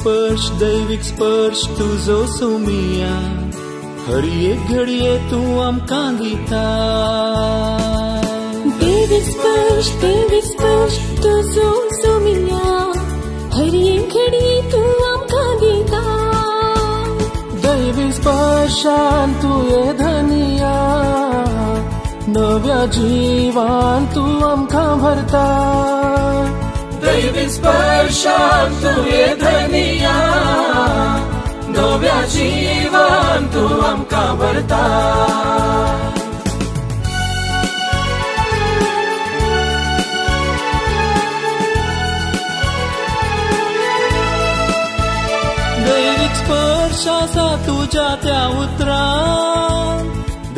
दैविक स्पर्श तुझो सोमिया हर एक घडये तू आमकां दिता दैविक स्पर्श तुझो सोमिया हर एक घडये तू आमकां दिता दैविक स्पर्शान तू ये धनिया नव्या जीवान तू आमकां भरता दैविक स्पर्शान तू ये धनिया नव्या जीवान तू आमकां भरता दैविक स्पर्श आसा तुझ्या त्या उतरान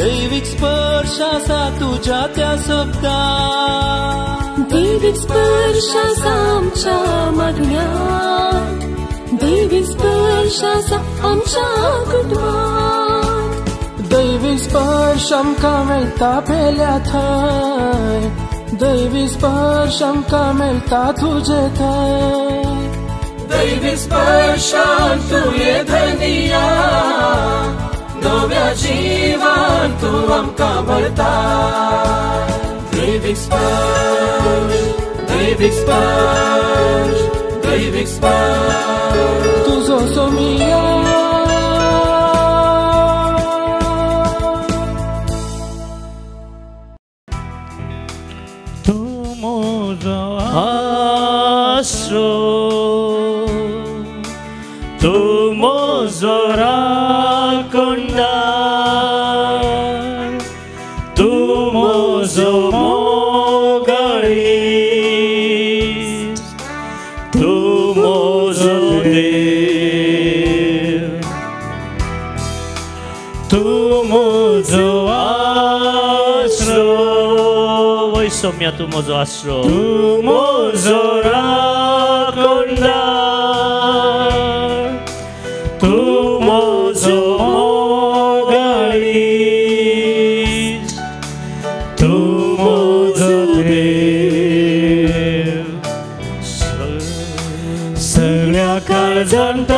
दैविक स्पर्श आसा तुझ्या त्या शब्दान दैविक स्पर्श आसा आमच्या मागण्यांत दैविक स्पर्श आसा आमच्या कुटुंबांत दैविक स्पर्श आमकां मेळटा पेल्या थंय दैविक स्पर्श आमकां मेळटा तुजे थंय दैविक स्पर्शान तू ये धनिया नव्या जीवान तू आमकां भरता दैविक स्पर्श दैविक स्पर्श दैविक स्पर्श तुझो सोमिया तू म्हजो आसरो तू म्हजो राखणदार तू म्हजो मोगाळीस तू म्हजो देव तू म्हजो आसरो वय सौम्या तू म्हजो आसरो तू म्हजो राखणदार तू म्हजो मोगाळीस तू म्हजो देव सगळ्या काळजांत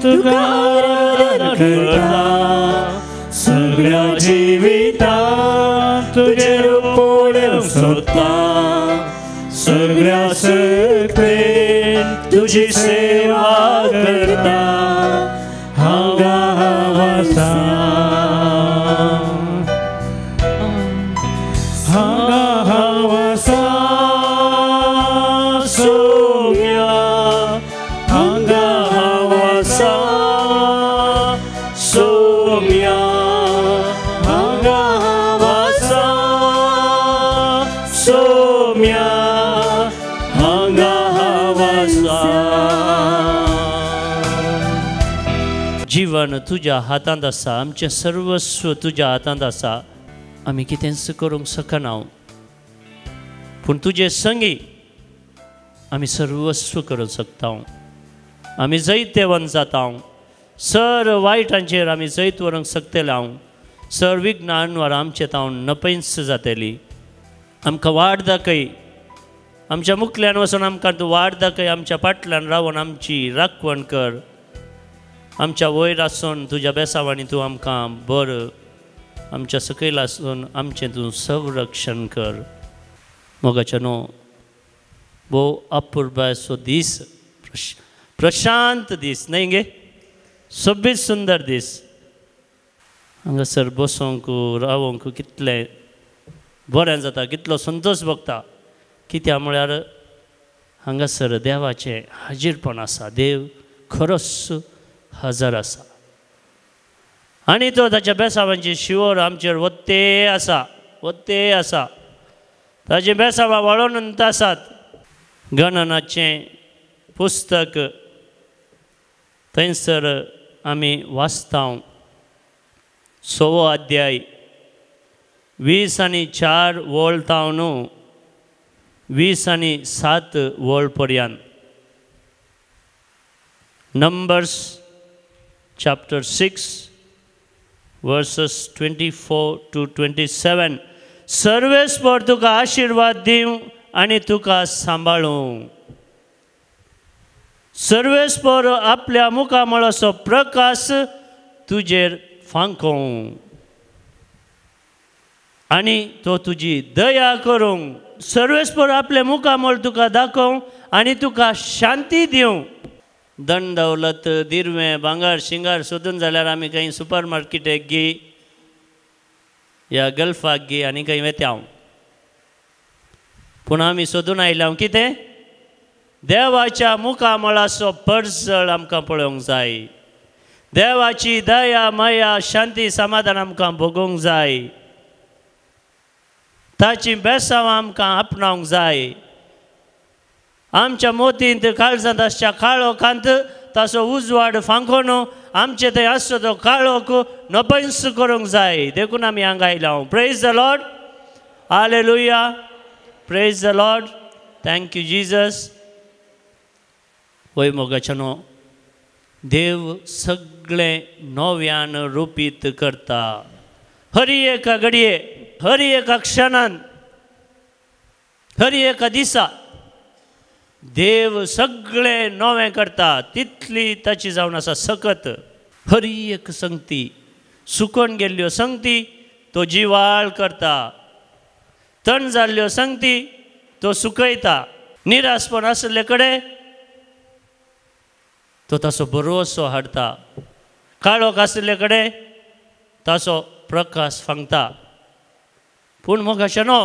तुका आराधना करता सगळ्या जिवितांत तुजे रूप पळोवंक सोदता सगळ्या शक्तीन तुजी सेवा करता हांगा हांव आसा हांगा हांव आसा सौम्या हांगा हांव आसा सौम्या हांगा हांव आसा सौम्या हांगा हांव आसा जीवन तुझ्या हातांत आसा आमचें सर्वस्व तुझ्या हातांत आसा आमी कितेंच करूंक शकना पूण तुजे संगी आमी सर्वस्व करूंक शकता आमी जैतेवन जाता सर वायटांचेर आमी जैत व्हरूंक शकतले सर विघ्नांवर आमचे तावन नपयस जातली आमकां वाट दाखय आमच्या मुखल्यान वचून आमकां तूं वाट दाखय आमच्या फाटल्यान रावन आमची राखण कर आमच्या वयर आसून तुज्या बेसावांनी तूं आमकां बर आमच्या सकयल आसून आमचें तूं संरक्षण कर मोगाच्या न्हू भोव अपुर्बायसो दीस प्रशांत दीस न्हय गे सोबीत सुंदर दीस हांगासर बसोंक रावोंक कितलें बरें जाता कितलो संतोश भोगता कित्याक म्हळ्यार हांगासर देवाचें हाजीरपण आसा देव खरोच हजर आसा आनी तो ताच्या बेसावांची शिवर आमचेर वत्ते आसा ताची बेसावां वळोनंत आसात गणनाचें पुस्तक थंयसर आमी वाचता 6 अध्याय 20 आनी 4 वळ तावन 20 आनी 7 वळ पर्यंत Numbers chapter 6 verses 24 to 27 सर्वेस्पर तुका आशीर्वाद दिवं आनी तुका सांबाळूं सर्वेस्पर आपल्या मुखामळाचो प्रकाश तुजेर फांको आनी तो तुजी दया करूंक सर्वेस्पर आपले मुखामळ तुका दाखोवं आनी तुका शांती दिवं. दंड दौलत दिरवें भांगर शिंगार सोदून जाल्यार आमी खंय सुपर मार्केटाक गी या गल्फाक गी आनी खंय वेते हांव पूण आमी सोदून आयल्या कितें देवाच्या मुखामळाचो परजळ आमकां पळोवंक जाय. देवाची दया माया शांती समाधान आमकां भोगूंक जाय. ताची बेसांवां आमकां आपणावंक जाय. आमच्या मोतींत काळजांत आसच्या काळो कांत ताचो उजवाड फांकोन आमचे थंय आसचो तो काळोख नपयस करूंक जाय. देखून आमी हांगा आयल्या. Praise the Lord. Hallelujah. Praise the Lord. Thank you Jesus. वय मोगाच्यानो देव सगळें नव्यान रुपीत करता. हरी एका घडये हरी एका क्षणान हरी एका दिसा देव सगळें नवें करता. तितली ताची जावन आसा सकत. हरी एक संगती सुकून गेल्ल्यो संगती तो जिवाळ करता. तण जाल्ल्यो संगती तो सुकयता. निराशपण आसले कडेन तो ताचो भरवंसो हाडटा. काळोख आसले कडेन ताचो प्रकाश फांगता. पूण मोगाच्यानो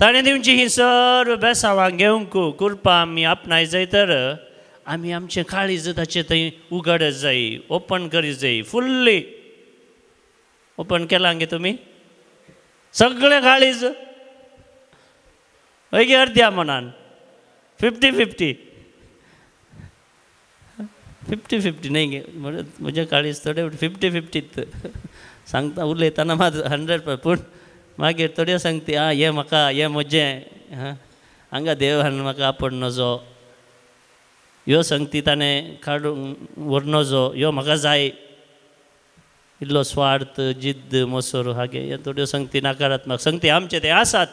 ताणें दिवची ही सर्व बेसांवां घेवंक कृपा आमी आपणाय जाय तर आमी आमचें काळीज ताचे थंय उगडत जाय. ओपन करीत जाय. फुल्ली ओपन केलां गे तुमी सगळें काळीज हय गे अर्द्या मनान 50-50 50-50 न्हय गे म्हजें काळीज थोडें 50-50 सांगता उलयतना मात 100%. पूण मागीर थोड्यो सांगता हें म्हाका हें म्हजें हांगा देवान म्हाका आपण नजो ह्यो संगती ताणें काडूंक व्हरनजो ह्यो म्हाका जाय. इल्लो स्वार्थ जिद्द मोसोर हागे ह्यो थोड्यो संगती नाकारात्मक संगती आमचे ते आसात.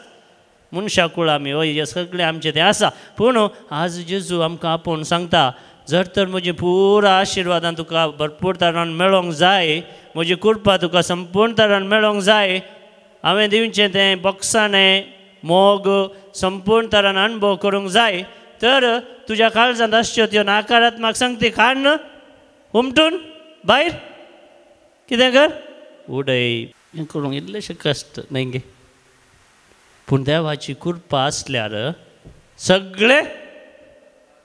मनशा कुळ आमी हय हे सगळें आमचे ते आसा. पूण आज जेजू आमकां आपोवन सांगता जर तर म्हजी पुरा आशिर्वादान तुका भरपूर तरान मेळोंक जाय म्हजी कृपा तुका संपूर्ण तरान मेळोंक जाय हांवें दिवचें तें बॉक्साणें मोग संपूर्ण तरान अणभव करूंक जाय तर तुज्या काळजांत आसच्यो त्यो नाकारात्मक संगती काडन उमटून भायर कितें कर उडय. हें करूंक इल्लेशें कश्ट न्हय गे. पूण देवाची कृपा आसल्यार सगळें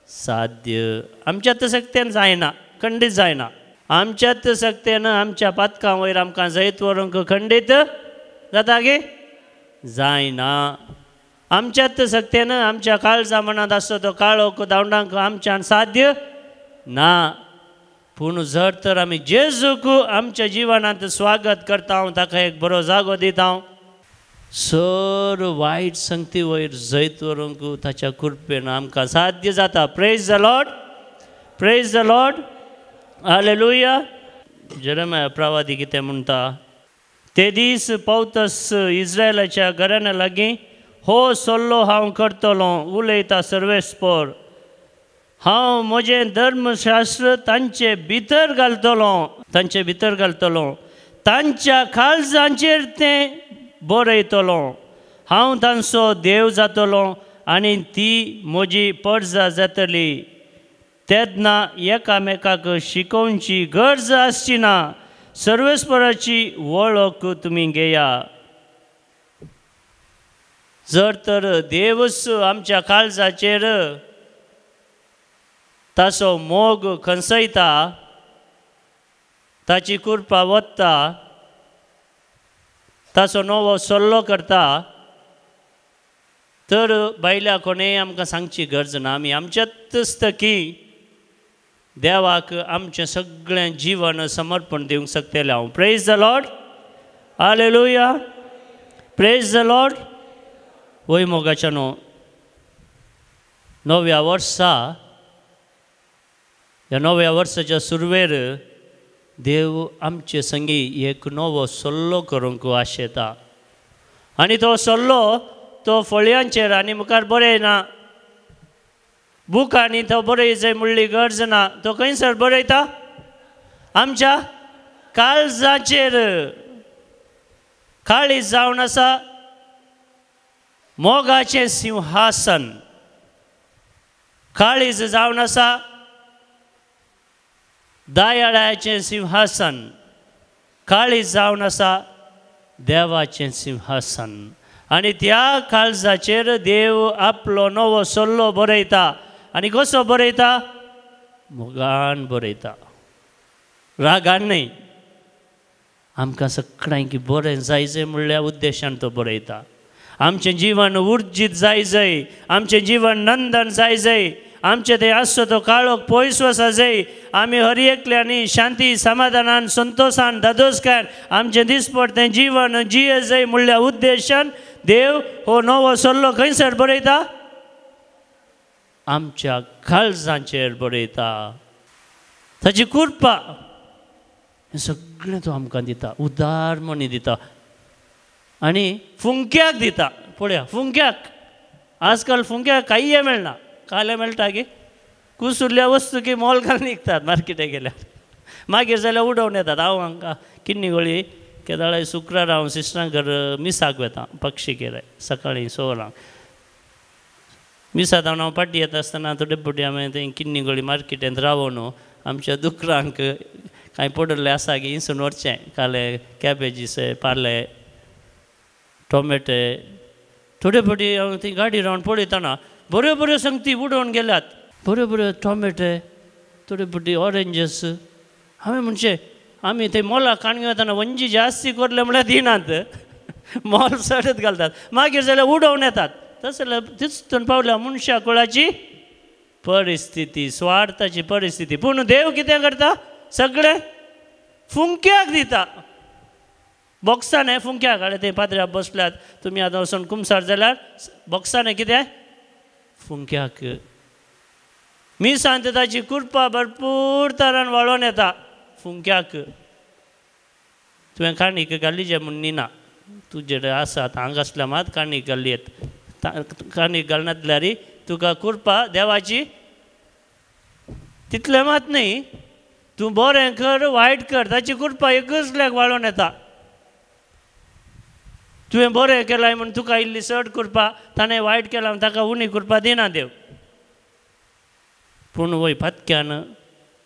साध्य. आमच्यात सक्तेन जायना खंडीत जायना. आमच्यात सक्तेन आमच्या पातकां वयर आमकां जैत व्हरूंक खंडीत जाता गे जायना. आमच्यात सक्तेन आमच्या काळजा मनांत आसतो तो काळोख दावंडांक आमच्यान साध्य ना. पूण जर तर आमी जेजूक आमच्या जिवनांत स्वागत करता ताका एक बरो जागो दिता सर वायट संगती वयर जैत व्हरूंक ताच्या कृपेन आमकां साध्य जाता. Praise the Lord. Praise the Lord. Hallelujah. Jeremiah प्रवादी कितें म्हणटा ते दीस पावतस इस्रायलाच्या घराण्या लागीं हो सल्लो हांव करतलो उलयता सर्वेस्पर. हांव म्हजें धर्मशास्त्र तांचे भितर घालतलो तांच्या काळजांचेर तें बरयतलो. हांव तांचो देव जातलो आनी ती म्हजी परजा जातली. तेन्ना एकामेकाक शिकोवची गरज आसची ना. सर्वेस्पराची वळख तुमी घेया. जर तर देवच आमच्या काळजाचेर ताचो मोग खंसयता ताची कृपा वत्ता ताचो नवो सल्लो करता तर बायल्या कोणेय आमकां सांगची गरज ना. आमी आमच्याच थकी देवाक आमचें सगळें जीवन समर्पण दिवंक शकतले हांव. Praise the Lord. Hallelujah. Praise the Lord. वय मोगाच्यानो नव्या वर्सा ह्या नव्या वर्साच्या सुरवेर देव आमचे संगी एक नवो सल्लो करूंक आशेता आनी तो सल्लो तो फळयांचेर आनी मुखार बरयना. बुकांनी तो बरयचंय म्हणली गरज ना. तो खंयसर बरयता? आमच्या काळजाचेर. काळीज जावन आसा मोगाचें सिंहासन. काळीज जावन आसा दयाळाचें सिंहासन. काळीज जावन आसा देवाचें सिंहासन. आनी त्या काळजाचेर देव आपलो नवो सल्लो बरयता. आनी कसो बरयता? मोगान बरयता, रागान न्हय. आमकां सगळ्यांक बरें जायचें म्हणल्या उद्देशान तो बरयता. आमचें जीवन उर्जीत जायचें, आमचें जीवन नंदन जायचें, आमचें तें आसचो तो काळोख पयस वचा जाय. आमी हर एकल्यांनी शांती समाधानान संतोषान धादोसकान आमचें दिसपट तें जीवन जिये जाय म्हणल्या उद्देशान देव हो नवो सल्लो खंयसर बरयता? आमच्या काळजाचेर बरयता. ताची कृपा हें सगळें तो आमकां दिता. उदारमणी दिता आनी फुंक्याक दिता. पळया, फुंक्याक आजकाल फुंक्याक कांय मेळना. काले मेळटा की कुसुरल्या वस्तू की मोल घालून विकतात मार्केटाक गेल्यार. मागीर जाल्यार उडोवन येतात. हांव हांकां किन्नी केदाळे शुक्रार हांव सिस्टरां घर मिसाक वेता पक्षिकेर सकाळीं 6 मिसात हांव पाटी येता आसतना तो डेपुटी हांवें थंय किन्नी गळी मार्केटांत रावून आमच्या दुकरांक कांय पडले आसा की इंसून व्हरचें. काले कॅबेजीस, पाले, टोमेटे. थोडे फावटी हांव थंय गाडी रावन पळयतना बऱ्यो बऱ्यो संगती उडोवन गेल्यात. बऱ्यो बऱ्यो टोमेटे, थोडे फावटी ऑरेंजीस. हांवें म्हणचें आमी थंय मोलाक काणयो वतना वंजी जास्ती करले म्हळ्यार दिनात, मोल चडत घालतात. मागीर जाल्यार उडोवन येतात. तशें जाल्यार तितून पावल्या मनशा कुळाची परिस्थिती, स्वार्थाची परिस्थिती. पूण देव कितें करता? सगळें फुंक्याक दिता. बॉक्सान हें फुंक्याक हाडे थंय पाद्र्याक बसल्यात. तुमी आतां वचून कुमसार जाल्यार बॉक्सान हें कितें? फुंक्याक. मिसांत ताची कृपा भरपूर तरान वाळोवन येता. फुंक्याक तुवें काणीक घाली जें म्हूण निना. तुजे आसात हांगा आसल्या मात काणीक घाली येत. काणीक घालनातल्यार तुका कृपा देवाची तितलें मात न्ही. तूं बरें कर वायट कर ताची कृपा एकच वाळोवन येता. तुवें बरें केलां म्हूण तुका इल्ली चड कृपा, ताणें वायट केलां म्हूण ताका उणी कृपा दिना देव. पूण वय फातक्यान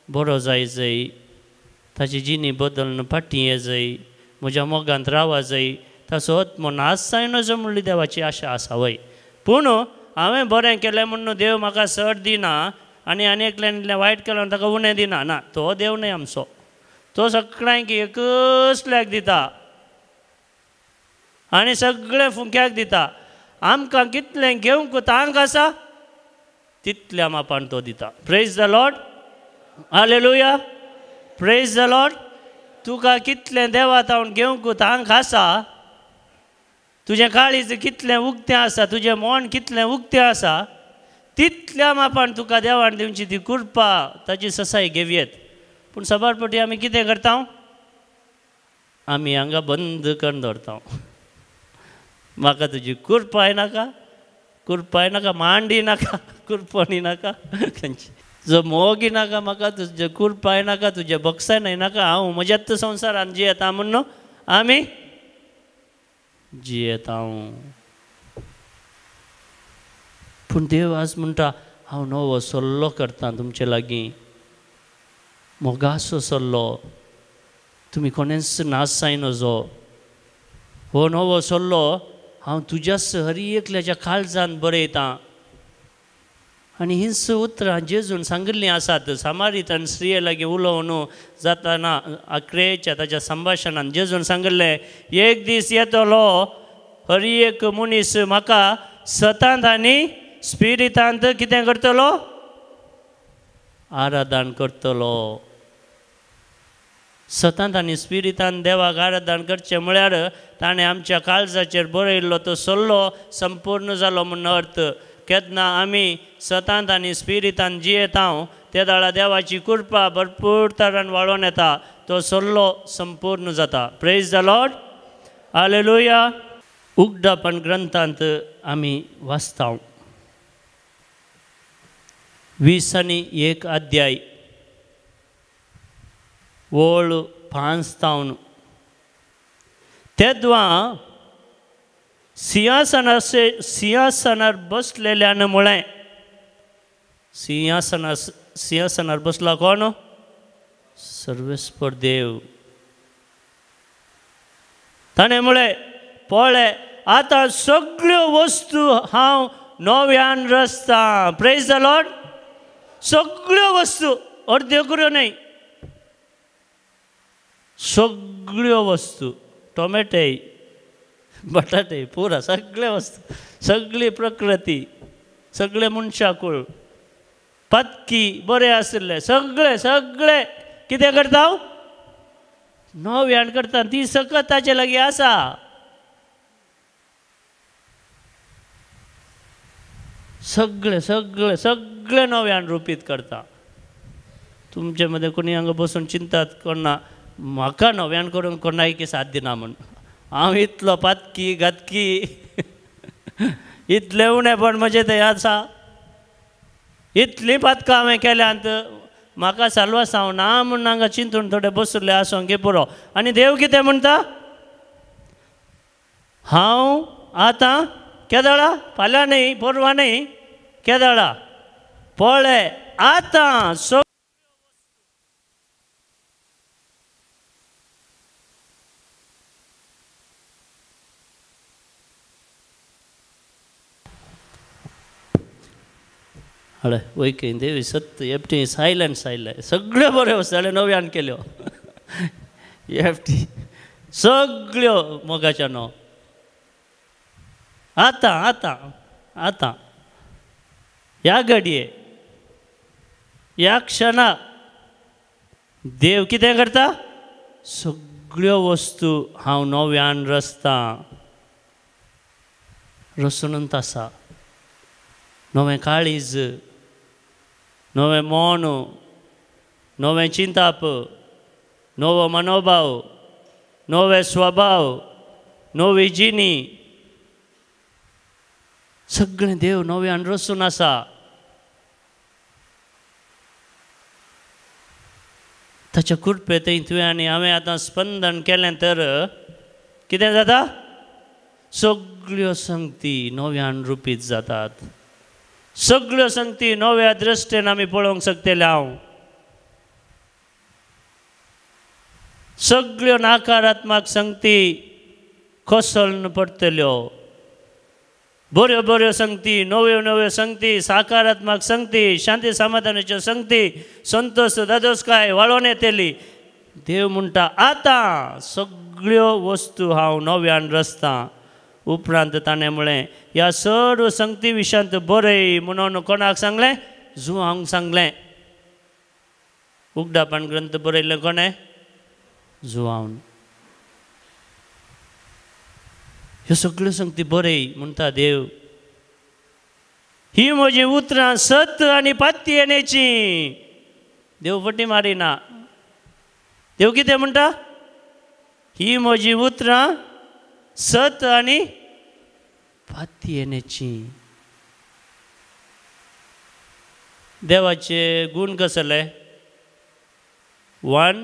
बरो जायचंय, ताची जिणी बदलून फाटीं येजय, म्हज्या मोगांत रावा जाय, ताचो आत्मो नाश जायनाचो म्हणली देवाची आशा आसा वय. पूण हांवें बरें केलें म्हणून देव म्हाका चड दिना आनी एकल्यान वायट केलें ताका उणें दिना. ना, तो देव न्हय आमचो. तो सगळ्यांक एकसल्याक दिता आनी सगळें फुंक्याक दिता. आमकां कितलें घेवंक तांक आसा तितल्या मापान तो दिता. Praise the Lord. Hallelujah. Praise the Lord. तुका कितलें देवा तावन घेवंक तांक आसा, तुजें काळीज कितलें उक्तें आसा, तुजें मन कितलें उक्तें आसा, तितल्या मापान तुका देवान दिवची ती कृपा ताची ससाय घेवयेत. पूण सबारपटी आमी कितें करता? आमी हांगा बंद करून दवरता. म्हाका तुजी कृपाय नाका, कृपाय नाका, मांडी नाका, कृपणी नाका, तुजो मोगी नाका, म्हाका तुजे कृपाय नाका, तुजे बक्षाय नाका. हांव म्हज्याच संवसारान जियेता म्हणून आमी जियेता. पूण देव आज म्हणटा हांव नवो सल्लो करता तुमचे लागीं. मोगाचो सल्लो. तुमी कोणेंच नाश जायनजो. हो नवो सल्लो हांव तुज्याच हर एकल्याच्या काळजांत बरयतां. आनी हींच उतरां जेजून सांगिल्लीं आसात. सामारितन स्त्रिये लागीं उलोवन जाताना 11 ताच्या संभाशणान जेजून सांगिल्लें, एक दीस येतलो हर एक मनीस म्हाका सतांत आनी स्पिरितांत कितें करतलो? आराधन करतलो. सतांत आनी स्पिरितान देवाक आराधन करचें म्हळ्यार ताणें आमच्या काळजाचेर बरयल्लो तो सल्लो संपूर्ण जालो म्हणून अर्थ. केन्ना आमी सतांत आनी स्पिरितान जियेता त्या दाळा देवाची कृपा भरपूर तरान वाळोवन येता. तो सल्लो संपूर्ण जाता. Praise the Lord. हालेलुया. उगडापण ग्रंथांत आमी वाचता. 20 अध्याय ओळ 5 तावन तेद्वा सिंहासनार बसलेल्यामुळे सिंहासनार बसला कोण सर्वेस्पर देव ताणेमुळे पळय आता सगळ्यो वस्तू हांव नव्यान रचता प्रेज द लॉर्ड सगळ्यो वस्तू अर्ध्यो करूं न्हय सगळ्यो वस्तू टोमॅटे बटाटे पुरा सगळे वस्तू सगळी प्रकृती सगळे मनशाकूळ पत्की बरे आसले सगळे सगळे कितें करता नव्यान करता ती सकत ताचे लागीं आसा सगळे सगळे सगळे नव्यान रुपीत करता तुमचे मध्ये कोणी हांगा बसून चिंतात कोणा म्हाका नव्यान करून कोणाय की साथ दिना म्हण हांव इतलो पातकी गातकी इतले उणेपण म्हजें थंय आसा इतलीं पातकां हांवें केल्यांत म्हाका साल्वास हांव ना म्हूण हांगा चिंतून थोडे बसले आसों गे पुरो आनी देव कितें म्हणटा हांव आतां केदळा फाल्यां न्हय परवां न्हय केदळा पळय आतां हळे वैके देवी सत्य एफटी सायलंट सगळ्यो बऱ्यो वस्तू नव्यान केल्यो एफटी सगळ्यो मोगाच्या न्हू आतां आतां आतां ह्या घडये ह्या क्षणाक देव कितें करता सगळ्यो वस्तू हांव नव्यान रचता रचूनच आसा नवें काळीज नवें मोन नवें चिंताप नवो मनोभाव नवे स्वभाव नवी जिणी सगळें देव नव्यान रचून आसा ताच्या कृपे थंय तुवें आनी हांवें आतां स्पंदन केलें तर कितें जाता सगळ्यो संगती नव्यान रुपीत जातात सगळ्यो संगती नव्या दृश्टेन आमी पळोवंक शकतले हांव सगळ्यो नकारात्मक संगती कोसळून पडटल्यो बऱ्यो बऱ्यो संगती नव्यो नव्यो संगती सकारात्मक संगती शांती समाधानाच्यो संगती संतोष दादोसकाय वाळोवन येतली देव म्हणटा आतां सगळ्यो वस्तू हांव नव्यान रचता उपरांत ताणें म्हळें ह्या सर्व संगती विशयांत बरय म्हणून कोणाक सांगलें जुआंक सांगलें उगडापण ग्रंथ बरयल्लें कोणें जुआवन ह्यो सगळ्यो संगती बरय म्हणटा देव ही म्हजी उतरां सत आनी पाती येण्याची देव फटी मारिना देव कितें म्हणटा ही म्हजी उतरां सत आनी पाती येण्याची देवाचे गुण कसले 1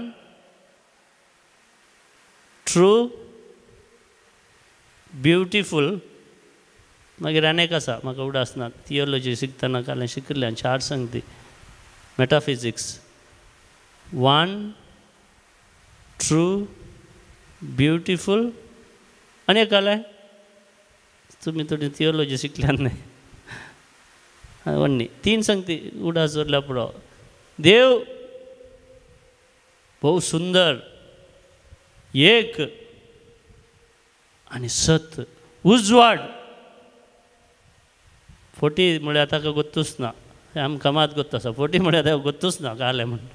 ट्रू ब्युटिफूल मागीर आनीक आसा म्हाका उडासना थियोलॉजी शिकतना कालें शिकलें 4 संगती मेटाफिजिक्स 1 ट्रू ब्युटिफूल आनी कालें तुमी थोडी थियोलॉजी शिकल्यान न्हय वन्नी 3 संगती उडास जोडल्या पुरो देव भोव सुंदर एक आनी सत उजवाड फोटी म्हळ्यार ताका गोत्तूच ना आमकां मात गोत्त आसा फोटी म्हळ्यार ताका गोत्तूच ना काले म्हण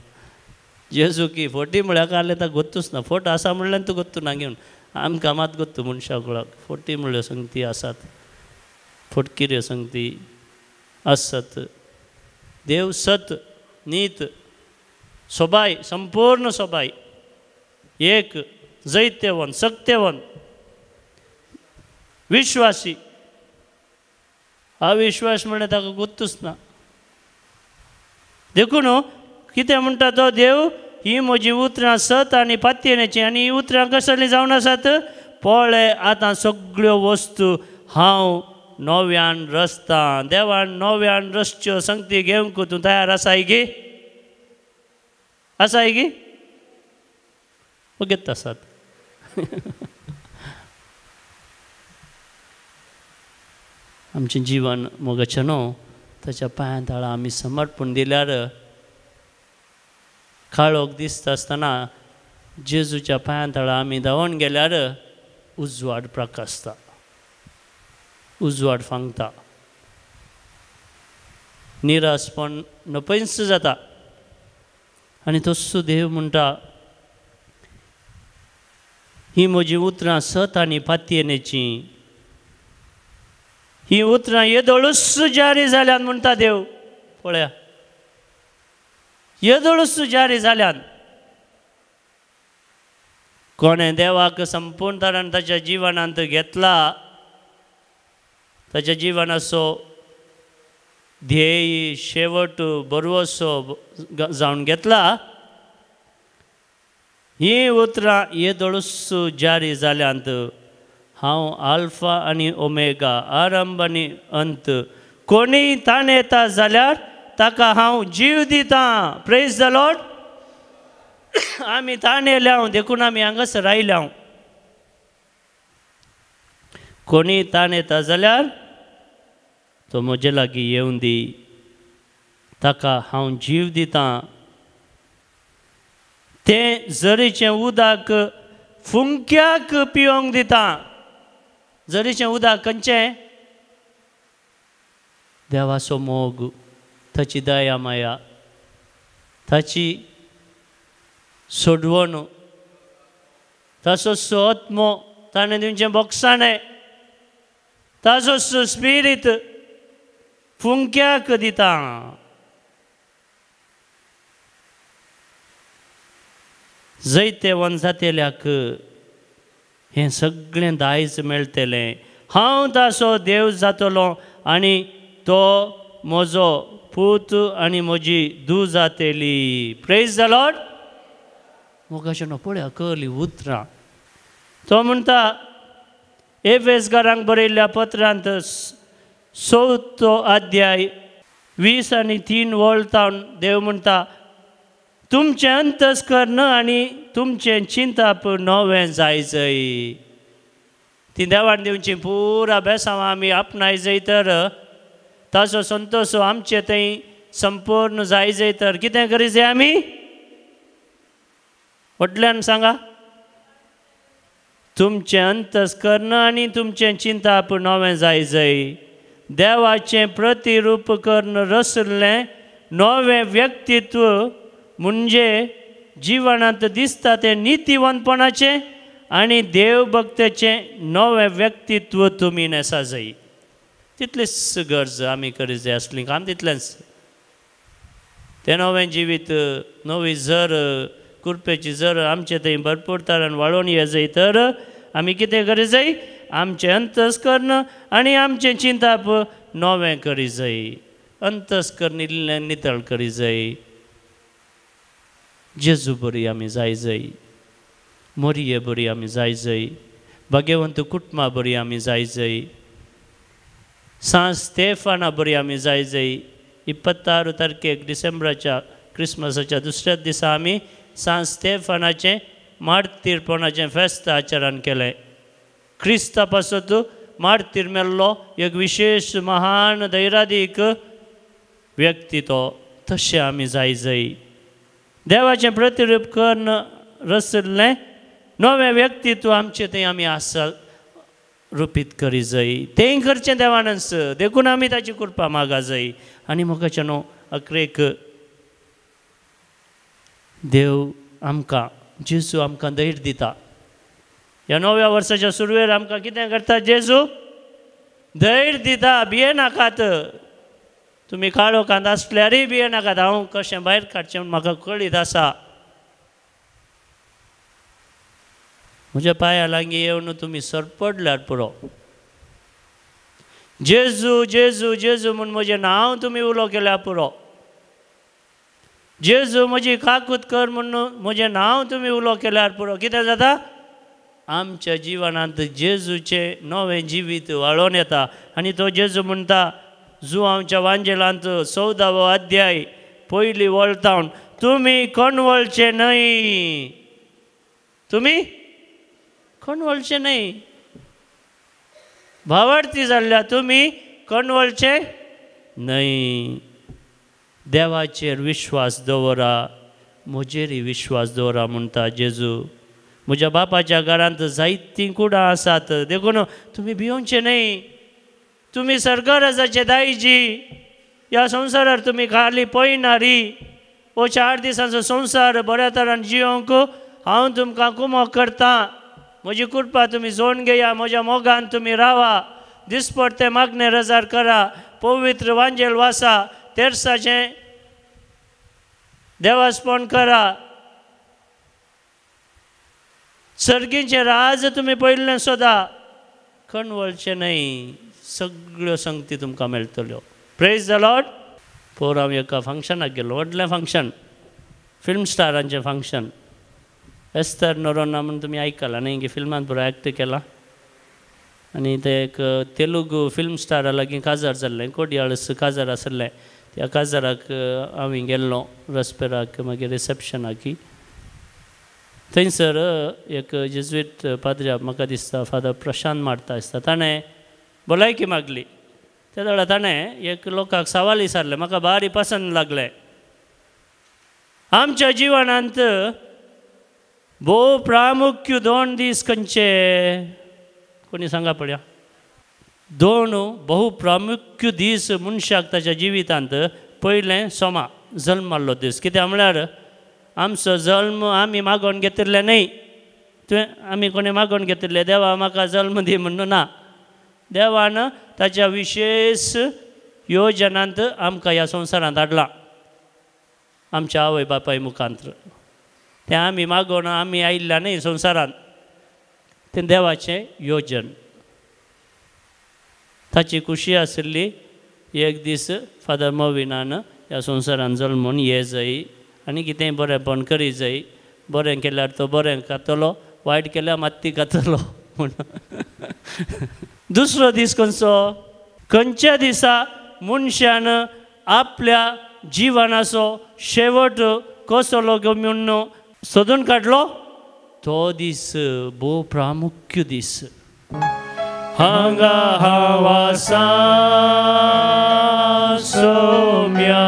जेजू की फोटी म्हळ्यार काले ताका गोत्तूच ना फोट आसा म्हणल्यार तूं गोत्तू ना घेवन आमकां मात गोत्तू मनशाकुळाक फोटी म्हळ्यो संगती आसात फोटकिऱ्यो संगती आसत देव सत नीत सोबाय संपूर्ण सोबाय एक जैत्यवन सत्यवन विश्वासी अविश्वास म्हळ्यार ताका गोत्तूच ना देखून कितें म्हणटा तो देव, ही म्हजी उतरां सत आनी पातयेची, आनी ही उतरां कसली जावन आसात, पळय आतां सगळ्यो वस्तू हांव नव्यान रचतां. देवान नव्यान रचच्यो संगती घेवंक तूं तयार आसाय गे? आसाय गे? ओगेत आसात. आमचें जिवन मोगाचें न्हू, ताच्या पांया तळा आमी समर्पण दिल्यार काळोख दिसता आसतना जेजूच्या पांया तळा आमी धांवून गेल्यार उजवाड प्रकाशता, उजवाड फांगता, निरासपण नपयस जाता. आनी तस्सो देव म्हणटा, ही म्हजी उतरां सत आनी पातयेची, ही उतरां येदोळूच जारी जाल्यात म्हणटा देव. पळया, येदोळूच जारी जाल्यात. कोणें देवाक संपूर्ण तरान ताच्या जिवनांत घेतला, ताच्या जिवनाचो ध्येय शेवट बरोवसो जावन घेतला, ही उतरां येदोळूच जारी जाल्यांत. हांव आल्फा आनी ओमेगा, आरंभ आनी अंत. कोणीय ताण येता जाल्यार ताका हांव जीव दितां. Praise the Lord. आमी ताण येयल्या देखून आमी हांगासर आयल्या. कोणीय ताण येता जाल्यार तो म्हजे लागीं येवन दी, ताका हांव जीव दितां. तें झरीचें उदक फुंक्याक पिवंक दितां. झरीचें उदक खंयचें? देवाचो मोग, ताची दया माया, ताची सोडवण, ताचो आत्मो ताणें दिवचें बोगसाणें, ताचो स्पिरीट फुंक्याक दिता. जायते वंजातेल्याक हें सगळें दायज मेळटलें. हांव ताचो देव जातलो आनी तो म्हजो पूत आनी म्हजी धूव जातेली. Praise the Lord. मोगाचें न्हू, पळया कहली उतरां. तो म्हणटा एफेसकारांक बरयल्ल्या पत्रांत 4 अध्याय 20 आनी 3 वळतावन देव म्हणटा, तुमचें अंतस्करण आनी तुमचें चिंताप नवें जायजय. ती देवान दिवची पुरा बेसांवां आमी आपणाय जाय तर ताचो संतोश आमचे थंय संपूर्ण जाय जाय तर कितें करी जाय आमी? फाटल्यान सांगा. तुमचें अंतस्करण आनी तुमचें चिंताप नवें जाय जाय. देवाचें प्रतिरूप करून रचल्लें नवें व्यक्तित्व म्हणजे जिवनांत दिसता तें नितीवंतपणाचें आनी देवभक्तेचें नवें व्यक्तित्व तुमी नेसा जाय. तितलीच गरज आमी करी जाय आसली. काम तितलेंच. तें नवें जिवीत, नवी जर, कुरपेची जर आमचे थंय भरपूर तरान वाळून ये जाय तर आमी कितें करी जाय? आमचें अंतस्करण आनी आमचें चिंताप नवें करी जाय. अंतस्करण नितळ करी जाय. जेजू बरी आमी जाय जाय. मोरये बरी आमी जाय जाय. भगवंत कुटुंबा बरी आमी जाय जाय. सांत स्तेफाना बरी आमी जाय जाय. 26 तारखेक डिसेंबराच्या क्रिसमसाच्या दुसऱ्या दिसा आमी सांत स्तेफानाचें मार्तीरपणाचें फेस्त आचरण केलें. क्रिस्ता पासत मार्तीर मेल्लो एक विशेष महान धैर्यादीक व्यक्ती तो. तशें आमी जाय जाय. देवाचें प्रतिरूप करून रचल्लें नवें व्यक्तित्व आमचें थंय आमी आसा रुपीत करी जाय. तें करचें देवानच. देखून आमी ताची कृपा मागा जाय. आनी मोगाचें न्हू, अकरेक देव आमकां, जेजू आमकां धैर्य दिता. ह्या नव्या वर्साच्या सुरवेर आमकां कितें करता जेजू? धैर्य दिता. भिये नाकात. तुमी काळोखांत आसल्यारय भिये नाकात. हांव कशें भायर काडचें म्हूण म्हाका कळीत आसा. म्हज्या पांया लागीं येवन तुमी सरपडल्यार पुरो. जेजू जेजू जेजू म्हूण म्हजें नांव तुमी उलो केल्यार पुरो. जेजू म्हजी काकूत कर म्हणून म्हजें नांव तुमी उलो केल्यार पुरो कितें जाता आमच्या जिवनांत जेजूचें नवें जिवीत वाळोवन येता आनी तो जेजू म्हणटा जुआंवच्या वांजेलांत 14वो अध्याय पयली वळतावन तुमी कणवळचे न्हय तुमी कणवळचे न्हय भावार्थी जाल्ल्या तुमी कणवळचे न्हय देवाचेर विश्वास दवरा म्हजेरय विश्वास दवरा म्हणटा जेजू म्हज्या बापाच्या घरांत जायतीं कुडां आसात देखून तुमी भिवचे न्हय तुमी सर्गराजाचे दायजी ह्या संवसारार तुमी खाली पळयनारी हो 4 दिसांचो संवसार बऱ्या तरान जियोंक हांव तुमकां कुमक करतां म्हजी कृपा तुमी जोडून घेया म्हज्या मोगान तुमी रावा दिसपडते मागणे रजार करा पवित्र वांजेल वासा तेरसाचें देवास्पण करा सर्गीचें राज तुमी पयलें सोदा कणवळचें न्हय सगळ्यो संगती तुमकां मेळटल्यो प्रेज द लॉर्ड पोर हांव एका फंक्शनाक गेलो व्हडलें function film स्टारांचें function Esther Noronha म्हणून तुमी आयकलां न्ही की फिल्मान पुरो एक्ट केला आनी ते एक तेलुगू फिल्म स्टारा लागीं काजार जाल्लें कोडयाळस काजार आसलें त्या काजाराक हांवें गेल्लो रस्पेराक मागीर रिसेप्शनाक थंयसर एक जेजुईट पाद्र्याक म्हाका दिसता फादर प्रशांत मारता दिसता ताणें भलायकी मागली त्या वेळार ताणें एक लोकांक सवाल विचारले म्हाका भारी पसंद लागलें आमच्या जिवनांत भोव प्रामुख्य 2 दीस खंयचे कोणी सांगा पळया 2 बहु प्रामुख्य दीस मनशाक ताच्या जिवितांत पयलें सोमा जल्म मारलो दीस कित्याक म्हळ्यार आमचो जल्म आमी मागोवन घेतिल्ले न्हय तुवें आमी कोणी मागोवन घेतिल्ले देवा म्हाका जल्म दी म्हणून ना देवान ताच्या विशेष योजनांत आमकां ह्या संवसारांत हाडलां आमच्या आवय बापाय मुखांतर तें आमी मागोवन आमी आयिल्ल्या न्हय संवसारांत तें देवाचें योजन ताची खुशी आशिल्ली एक दीस फादर मोविनान ह्या संवसारांत जल्मून ये जाय आनी कितेंय बरेंपण करी जाय बरें केल्यार तो बरें खातलो वायट केल्यार मात्ती खातलो म्हणून दुसरो दीस खंयच्या दिसा मनशान आपल्या जिवनाचो शेवट कसलो म्हणून सोदून काडलो तो दीस भोव प्रामुख्य दीस हांगा हावासा सोम्या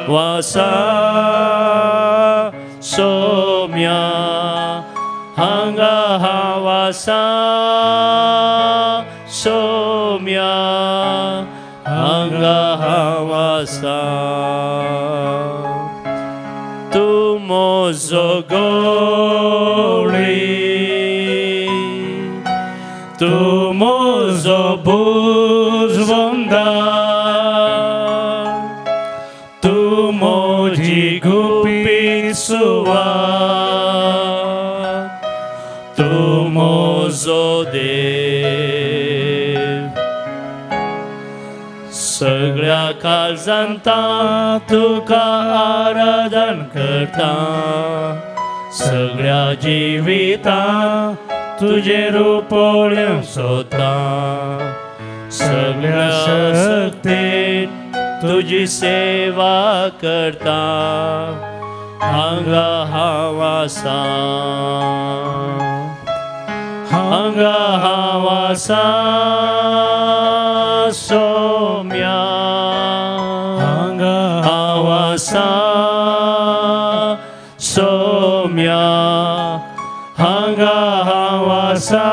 वासा सोम्या हांगा हावासा सोम्या हांगा हावासा तूं म्हजो गवळी तूं म्हजो बुजवंदा तूं म्हजी गुपीत सुवात तूं म्हजो देव सगळ्या काळजांता तुका आराधन करता सगळ्या जिवितां तुजे रूप पळोवंक सोदता सगळ्या शक्तीन तुजी सेवा करता हांगा हांव आसा हांगा हांव आसा सोम्या हांगा हांव आसा सोम्या हांगा हांव आसा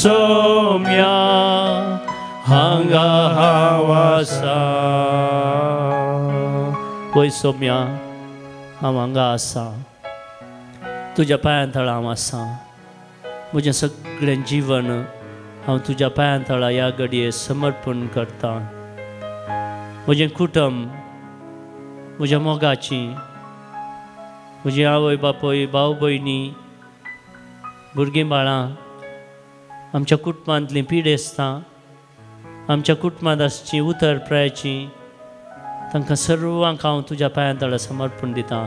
सोम्या हांगा हांव आसा पळय सोम्या हांव हांगा आसा तुज्या पांयां थळा हांव आसा म्हजें सगळें जीवन हांव तुज्या पांयां थळा ह्या घडये समर्पण करता म्हजें कुटुंब म्हज्या मोगाची म्हजी आवय बापूय भाव भयणी भुरगीं बाळां आमच्या कुटुंबांतलीं पिडेस्तां आमच्या कुटुंबांत आसचीं उतर प्रायाचीं तांकां सर्वांक हांव तुज्या पांया तळा समर्पण दितां